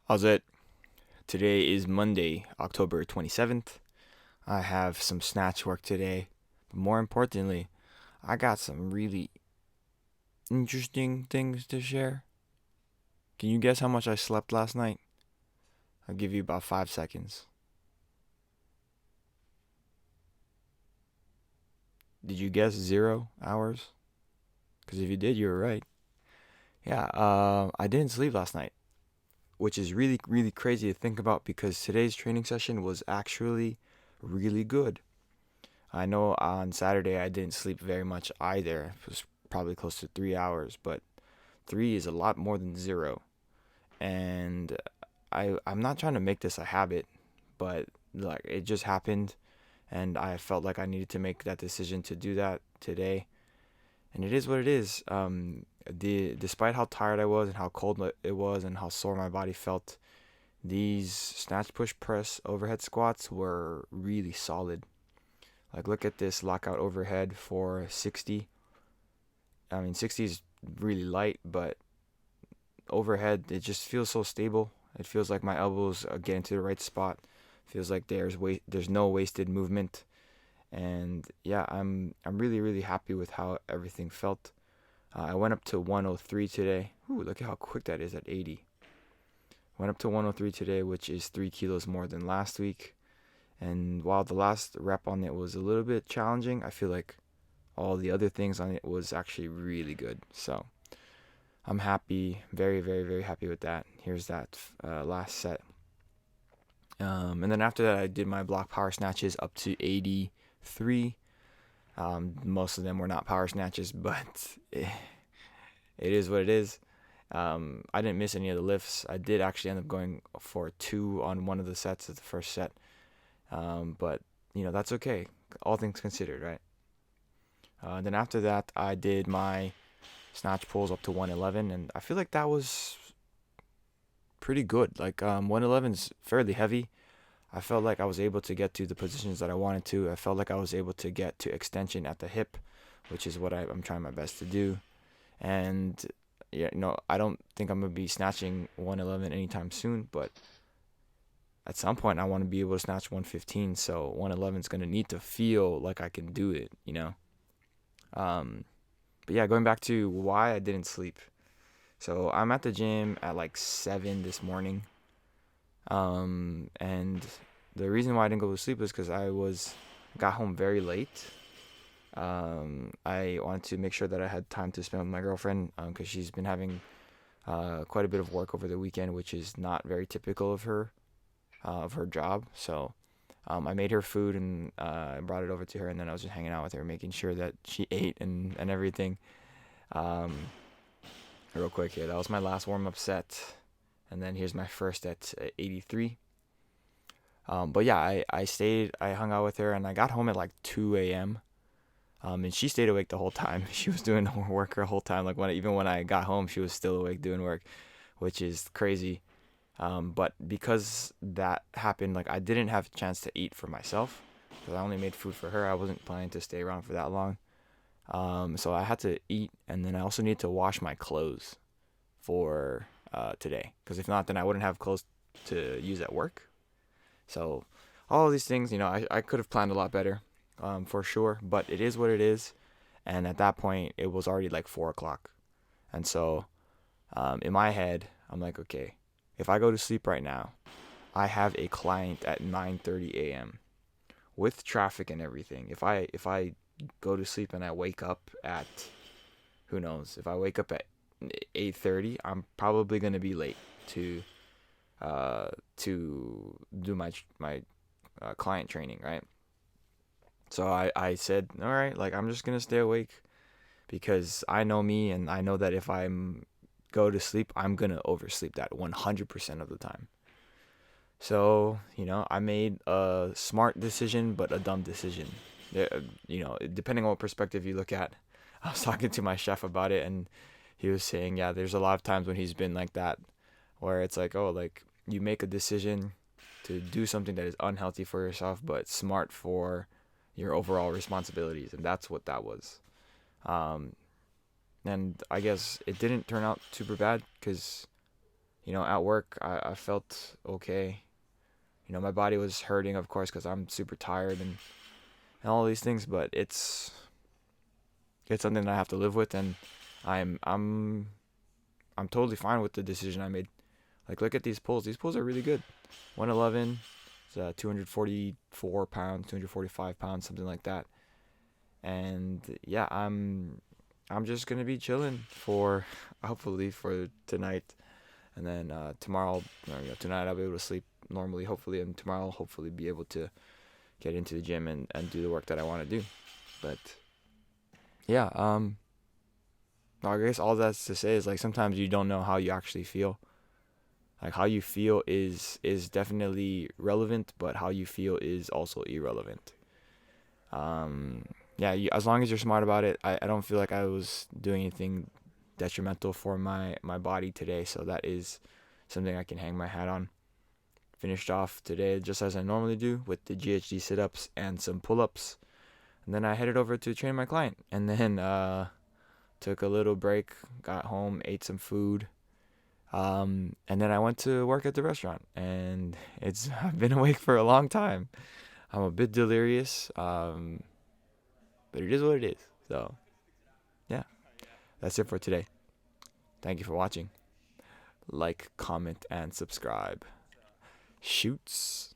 How's it? Today is Monday, October 27th. I have some snatch work today, but more importantly, I got some really interesting things to share. Can you guess how much I slept last night? I'll give you about 5 seconds. Did you guess 0 hours? Because if you did, you were right. Yeah, I didn't sleep last night, which is really, really crazy to think about because today's training session was actually really good. I know on Saturday I didn't sleep very much either. It was probably close to 3 hours, but three is a lot more than zero. And I'm not trying to make this a habit, but like it just happened, and I felt like I needed to make that decision to do that today. And it is what it is. Despite how tired I was and how cold it was and how sore my body felt, these snatch push press overhead squats were really solid. Like look at this lockout overhead for 60. I mean 60 is really light, but overhead it just feels so stable. It feels like my elbows are getting to the right spot. Feels like there's no wasted movement. And yeah, I'm really really happy with how everything felt. I went up to 103 today. Ooh, look at how quick that is at 80. Went up to 103 today, which is 3 kilos more than last week. And while the last rep on it was a little bit challenging, I feel like all the other things on it was actually really good. So I'm happy, very, very, very happy with that. Here's that last set. And then after that, I did my block power snatches up to 83. Most of them were not power snatches, but it is what it is. I didn't miss any of the lifts. I did actually end up going for two on one of the sets of the first set. But, that's okay. All things considered, right? Then after that, I did my snatch pulls up to 111, and I feel like that was pretty good. Like 111 is fairly heavy. I felt like I was able to get to the positions that I wanted to. I felt like I was able to get to extension at the hip, which is what I'm trying my best to do. And yeah, I don't think I'm gonna be snatching 111 anytime soon, but at some point I want to be able to snatch 115. So 111 is gonna need to feel like I can do it. Um, but yeah, going back to why I didn't sleep. So I'm at the gym at like 7 this morning. And the reason why I didn't go to sleep is because got home very late. I wanted to make sure that I had time to spend with my girlfriend because she's been having quite a bit of work over the weekend, which is not very typical of her job. So I made her food and I brought it over to her, and then I was just hanging out with her, making sure that she ate and everything. Um, Real quick here, that was my last warm up set, and then here's my first at 83. But yeah, I hung out with her, and I got home at like 2 a.m. And she stayed awake the whole time. She was doing her work her whole time. Like even when I got home, she was still awake doing work, which is crazy. But because that happened, like I didn't have a chance to eat for myself because I only made food for her. I wasn't planning to stay around for that long. So I had to eat, and then I also need to wash my clothes for today because if not, then I wouldn't have clothes to use at work. So all of these things, I could have planned a lot better, for sure. But it is what it is, and at that point, it was already like 4 o'clock, and so in my head, I'm like, okay, if I go to sleep right now, I have a client at 9:30 a.m. with traffic and everything. If I go to sleep and I wake up at who knows, if I wake up at 8:30, I'm probably gonna be late to to do my client training, right? So I said, all right, like I'm just gonna stay awake because I know me and I know that if I'm go to sleep, I'm gonna oversleep that 100% of the time. So I made a smart decision, but a dumb decision. Depending on what perspective you look at. I was talking to my chef about it, and he was saying, yeah, there's a lot of times when he's been like that, where it's like, oh, like you make a decision to do something that is unhealthy for yourself, but smart for your overall responsibilities, and that's what that was. Um, and I guess it didn't turn out super bad because At work, I felt okay. My body was hurting, of course, because I'm super tired and all these things, but it's something that I have to live with, and I'm I'm I'm totally fine with the decision I made. Like, look at these pulls. These pulls are really good. 111, 244 pounds, 245 pounds, something like that. And yeah, I'm just gonna be chilling for hopefully for tonight, and then tomorrow, or, tonight I'll be able to sleep normally, hopefully, and tomorrow I'll hopefully be able to get into the gym and do the work that I want to do. But yeah, I guess all that's to say is, like, sometimes you don't know how you actually feel. Like, how you feel is definitely relevant, but how you feel is also irrelevant. Um, yeah, as long as you're smart about it, I don't feel like I was doing anything detrimental for my body today, so that is something I can hang my hat on. Finished off today just as I normally do with the GHD sit-ups and some pull-ups, and then I headed over to train my client, and then took a little break, got home, ate some food, and then I went to work at the restaurant, and I've been awake for a long time. I'm a bit delirious, but it is what it is. So yeah, that's it for today. Thank you for watching. Like, comment, and subscribe. Shoots.